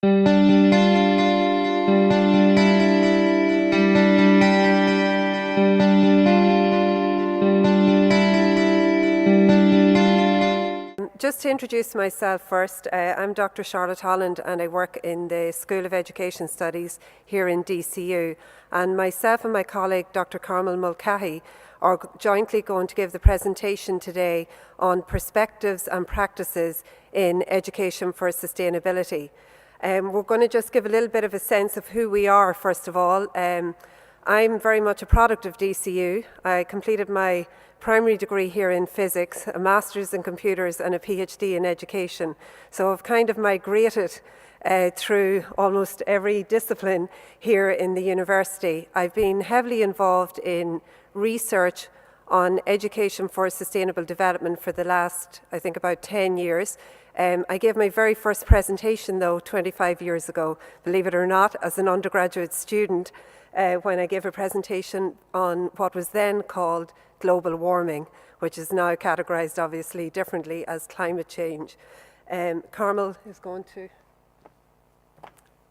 Just to introduce myself first, I'm Dr. Charlotte Holland and I work in the School of Education Studies here in DCU. And myself and my colleague, Dr. Colm OSullivan, are jointly going to give the presentation today on perspectives and practices in education for sustainability. We're going to just give a little bit of a sense of who we are, first of all. I'm very much a product of DCU. I completed my primary degree here in physics, a master's in computers and a PhD in education. So I've kind of migrated through almost every discipline here in the university. I've been heavily involved in research on education for sustainable development for the last, I think, about 10 years. I gave my very first presentation, though, 25 years ago, believe it or not, as an undergraduate student, when I gave a presentation on what was then called global warming, which is now categorized obviously differently as climate change. Carmel is going to...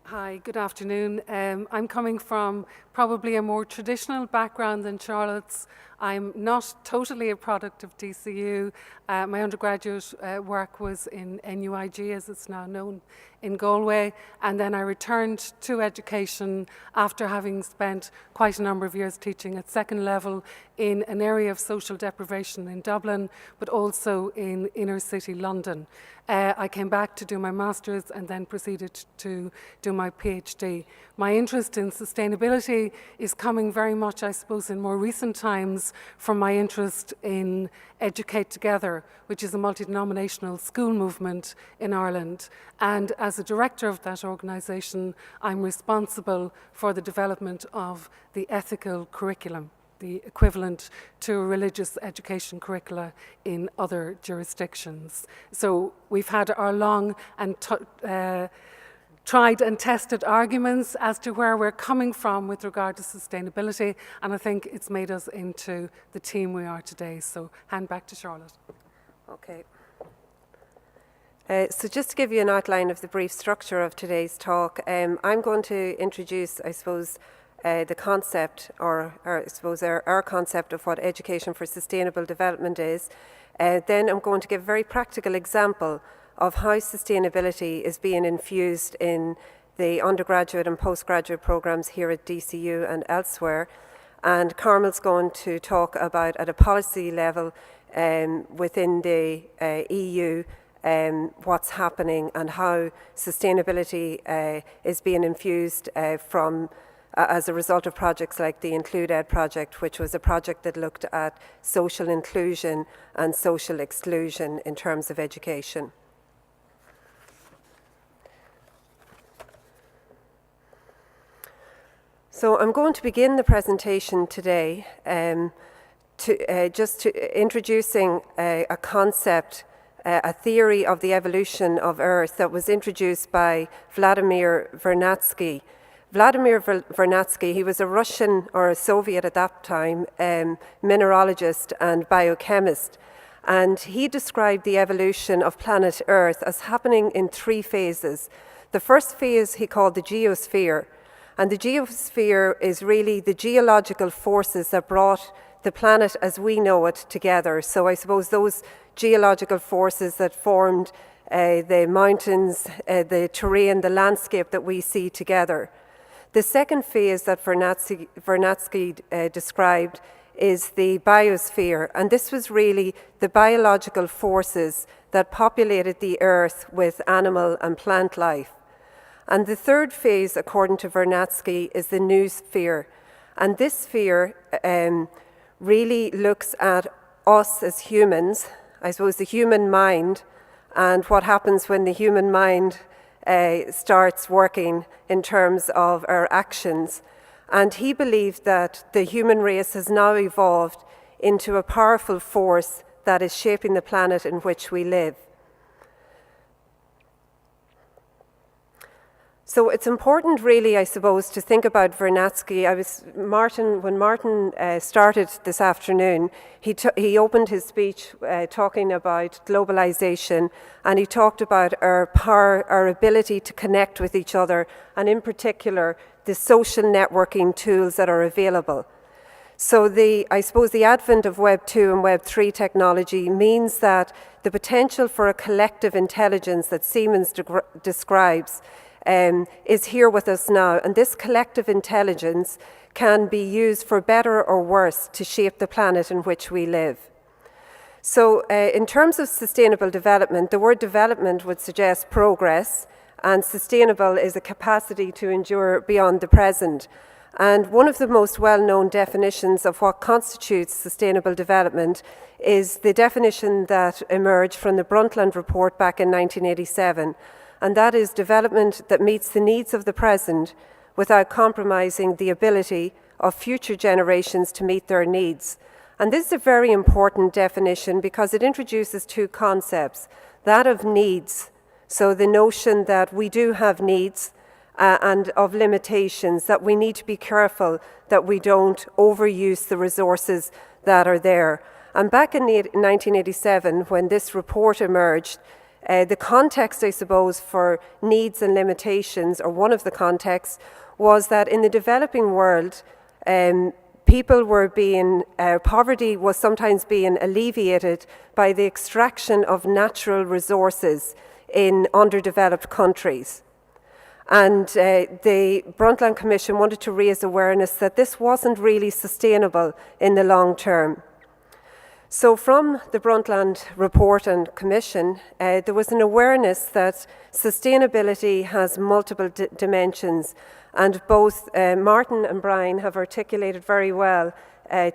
Hi, good afternoon. I'm coming from probably a more traditional background than Charlotte's. I'm not totally a product of DCU. My undergraduate work was in NUIG, as it's now known, in Galway, and then I returned to education after having spent quite a number of years teaching at second level in an area of social deprivation in Dublin, but also in inner city London. I came back to do my master's and then proceeded to do my PhD. My interest in sustainability is coming very much, I suppose, in more recent times from my interest in Educate Together, which is a multi-denominational school movement in Ireland. And as a director of that organisation, I'm responsible for the development of the ethical curriculum, the equivalent to religious education curricula in other jurisdictions. So we've had our long and tried and tested arguments as to where we're coming from with regard to sustainability, and I think it's made us into the team we are today. So hand back to Charlotte. Okay. So just to give you an outline of the brief structure of today's talk, I'm going to introduce, I suppose, the concept, or I suppose our concept of what education for sustainable development is. Then I'm going to give a very practical example of how sustainability is being infused in the undergraduate and postgraduate programs here at DCU and elsewhere. And Carmel's going to talk about, at a policy level within the EU, what's happening and how sustainability is being infused as a result of projects like the Include Ed project, which was a project that looked at social inclusion and social exclusion in terms of education. So I'm going to begin the presentation today just introducing a concept, a theory of the evolution of Earth that was introduced by Vladimir Vernadsky. Vladimir Vernadsky, he was a Russian, or a Soviet at that time, mineralogist and biochemist. And he described the evolution of planet Earth as happening in 3 phases. The first phase he called the geosphere. And the geosphere is really the geological forces that brought the planet as we know it together. So I suppose those geological forces that formed the mountains, the terrain, the landscape that we see together. The second phase that Vernadsky described is the biosphere, and this was really the biological forces that populated the Earth with animal and plant life. And the third phase, according to Vernadsky, is the noosphere. And this sphere really looks at us as humans, I suppose the human mind, and what happens when the human mind starts working in terms of our actions. And he believed that the human race has now evolved into a powerful force that is shaping the planet in which we live. So it's important, really, I suppose, to think about Vernadsky. When Martin started this afternoon, he opened his speech talking about globalization, and he talked about our power, our ability to connect with each other, and in particular, the social networking tools that are available. So I suppose the advent of Web 2 and Web 3 technology means that the potential for a collective intelligence that Siemens describes is here with us now, and this collective intelligence can be used for better or worse to shape the planet in which we live. So in terms of sustainable development, the word development would suggest progress, and sustainable is a capacity to endure beyond the present. And one of the most well-known definitions of what constitutes sustainable development is the definition that emerged from the Brundtland Report back in 1987. And that is development that meets the needs of the present without compromising the ability of future generations to meet their needs. And this is a very important definition because it introduces two concepts, that of needs, so the notion that we do have needs, and of limitations, that we need to be careful that we don't overuse the resources that are there. And back in 1987, when this report emerged, the context, I suppose, for needs and limitations, or one of the contexts, was that in the developing world, poverty was sometimes being alleviated by the extraction of natural resources in underdeveloped countries. And the Brundtland Commission wanted to raise awareness that this wasn't really sustainable in the long term. So from the Brundtland Report and Commission, there was an awareness that sustainability has multiple dimensions, and both Martin and Brian have articulated very well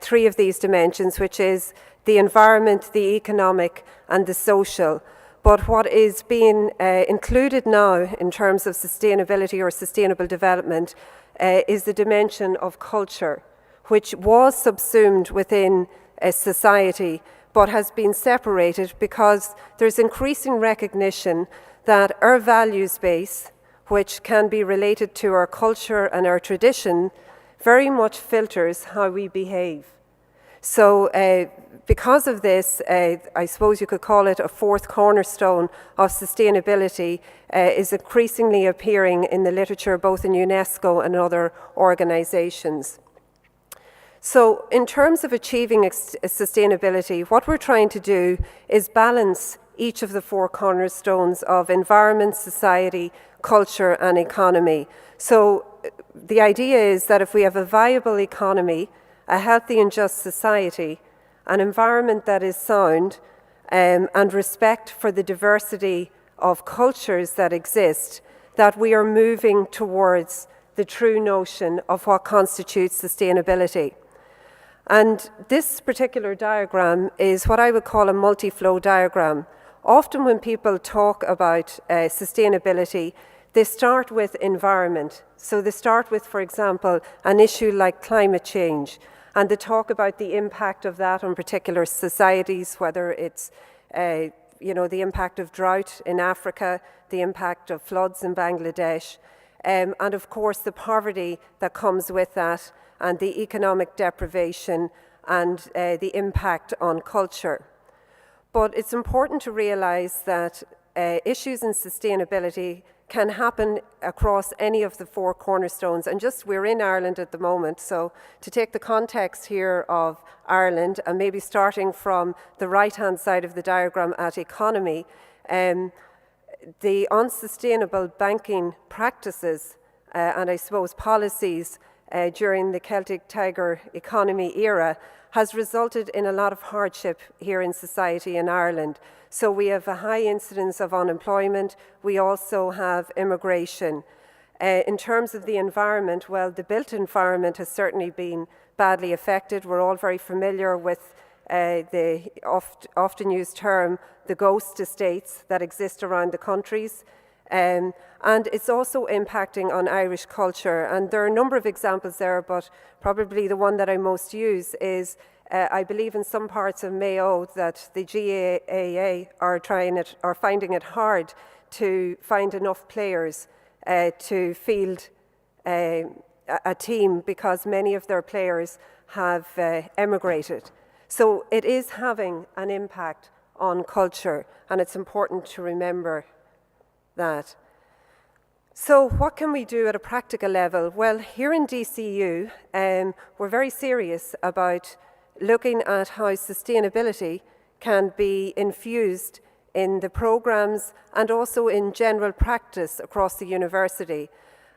three of these dimensions, which is the environment, the economic, and the social. But what is being included now in terms of sustainability or sustainable development is the dimension of culture, which was subsumed within a society, but has been separated because there's increasing recognition that our values base, which can be related to our culture and our tradition, very much filters how we behave. So because of this, I suppose you could call it a fourth cornerstone of sustainability, is increasingly appearing in the literature, both in UNESCO and other organizations. So in terms of achieving sustainability, what we're trying to do is balance each of the four cornerstones of environment, society, culture, and economy. So the idea is that if we have a viable economy, a healthy and just society, an environment that is sound, and respect for the diversity of cultures that exist, that we are moving towards the true notion of what constitutes sustainability. And this particular diagram is what I would call a multi-flow diagram. Often when people talk about sustainability, they start with environment. So they start with, for example, an issue like climate change, and they talk about the impact of that on particular societies, whether it's the impact of drought in Africa, the impact of floods in Bangladesh, and of course the poverty that comes with that, and the economic deprivation, and the impact on culture. But it's important to realize that issues in sustainability can happen across any of the four cornerstones. And we're in Ireland at the moment, so to take the context here of Ireland, and maybe starting from the right-hand side of the diagram at economy, the unsustainable banking practices and I suppose policies during the Celtic Tiger economy era has resulted in a lot of hardship here in society in Ireland. So we have a high incidence of unemployment. We also have immigration. In terms of the environment, well, the built environment has certainly been badly affected. We're all very familiar with the often used term, the ghost estates that exist around the countries. And it's also impacting on Irish culture. And there are a number of examples there, but probably the one that I most use is, I believe in some parts of Mayo that the GAA are finding it hard to find enough players to field a team because many of their players have emigrated. So it is having an impact on culture, and it's important to remember that. So what can we do at a practical level? Well, here in DCU, we're very serious about looking at how sustainability can be infused in the programs and also in general practice across the university.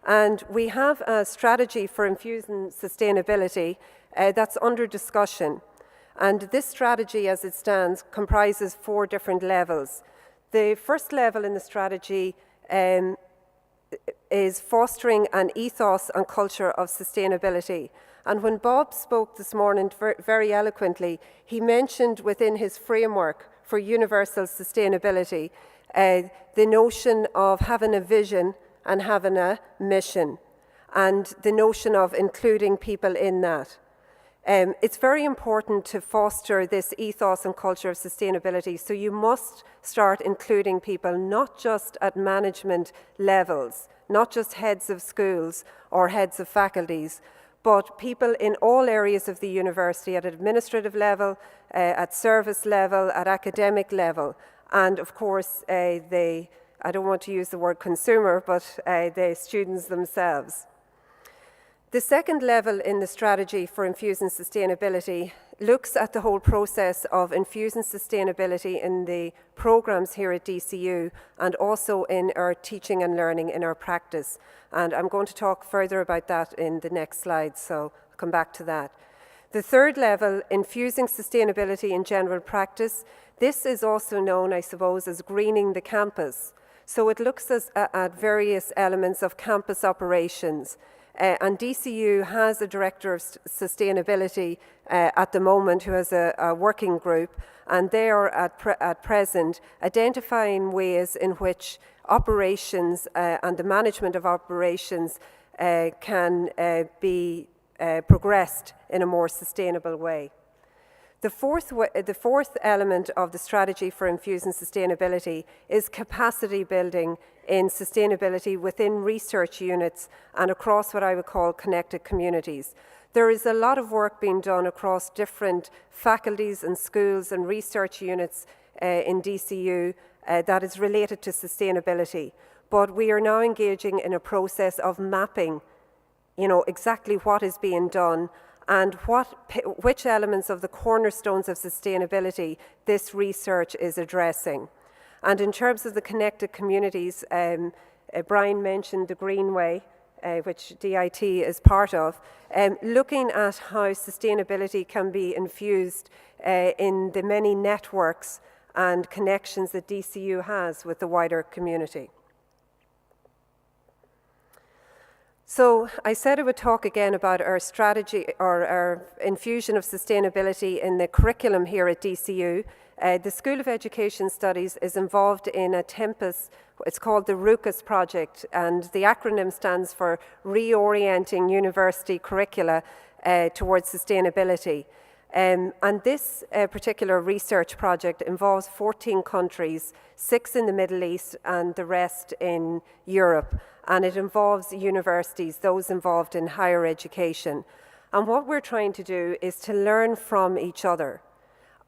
And we have a strategy for infusing sustainability that's under discussion. And this strategy, as it stands, comprises 4 different levels. The first level in the strategy is fostering an ethos and culture of sustainability. And when Bob spoke this morning very eloquently, he mentioned within his framework for universal sustainability the notion of having a vision and having a mission, and the notion of including people in that. It's very important to foster this ethos and culture of sustainability, so you must start including people not just at management levels, not just heads of schools or heads of faculties, but people in all areas of the university, at administrative level, at service level, at academic level, and of course I don't want to use the word consumer, but the students themselves. The second level in the strategy for infusing sustainability looks at the whole process of infusing sustainability in the programs here at DCU and also in our teaching and learning in our practice. And I'm going to talk further about that in the next slide, so I'll come back to that. The third level, infusing sustainability in general practice, this is also known, I suppose, as greening the campus. So it looks at various elements of campus operations. And DCU has a director of sustainability at the moment who has a working group, and they are at present identifying ways in which operations and the management of operations can be progressed in a more sustainable way. The fourth element of the strategy for infusing sustainability is capacity building in sustainability within research units and across what I would call connected communities. There is a lot of work being done across different faculties and schools and research units in DCU that is related to sustainability. But we are now engaging in a process of mapping, exactly what is being done and which elements of the cornerstones of sustainability this research is addressing. And in terms of the connected communities, Brian mentioned the Greenway, which DIT is part of, looking at how sustainability can be infused in the many networks and connections that DCU has with the wider community. So I said I would talk again about our strategy or our infusion of sustainability in the curriculum here at DCU. The School of Education Studies is involved in a Tempus, it's called the Ruckus Project, and the acronym stands for Reorienting University Curricula towards Sustainability. And this particular research project involves 14 countries, 6 in the Middle East and the rest in Europe. And it involves universities, those involved in higher education. And what we're trying to do is to learn from each other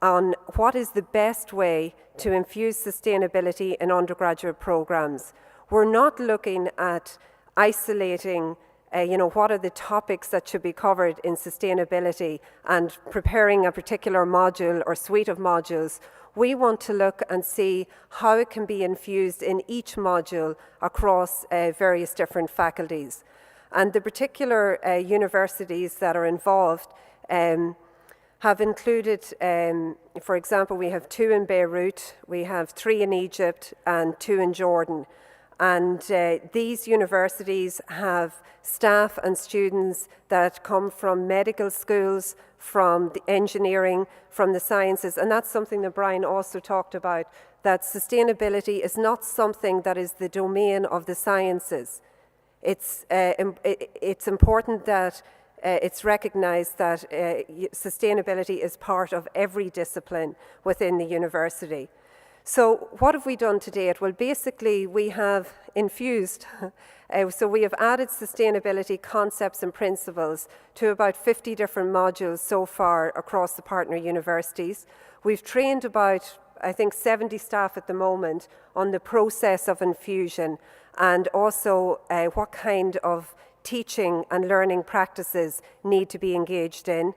on what is the best way to infuse sustainability in undergraduate programs. We're not looking at isolating what are the topics that should be covered in sustainability and preparing a particular module or suite of modules. We want to look and see how it can be infused in each module across various different faculties. And the particular universities that are involved have included, for example, we have 2 in Beirut, we have 3 in Egypt and 2 in Jordan. And these universities have staff and students that come from medical schools, from the engineering, from the sciences, and that's something that Brian also talked about, that sustainability is not something that is the domain of the sciences. It's important that it's recognized that sustainability is part of every discipline within the university. So what have we done to date? Well, basically we have infused, so we have added sustainability concepts and principles to about 50 different modules so far across the partner universities. We've trained about, I think, 70 staff at the moment on the process of infusion and also what kind of teaching and learning practices need to be engaged in.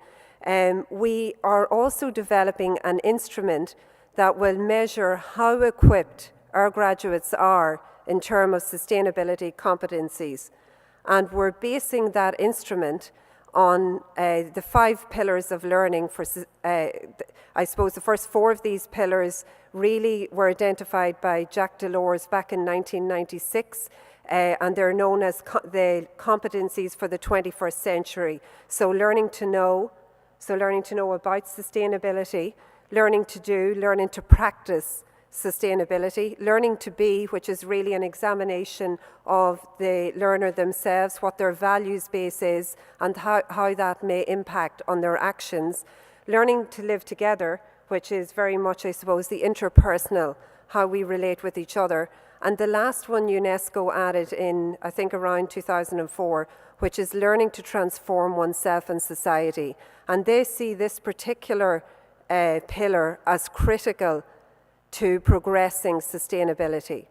We are also developing an instrument that will measure how equipped our graduates are in terms of sustainability competencies. And we're basing that instrument on the 5 pillars of learning. I suppose the first 4 of these pillars really were identified by Jacques Delors back in 1996, and they're known as the competencies for the 21st century. So learning to know about sustainability, learning to do, learning to practice sustainability, learning to be, which is really an examination of the learner themselves, what their values base is and how that may impact on their actions, learning to live together, which is very much, I suppose, the interpersonal, how we relate with each other. And the last one UNESCO added in, I think, around 2004, which is learning to transform oneself and society. And they see this particular pillar as critical to progressing sustainability.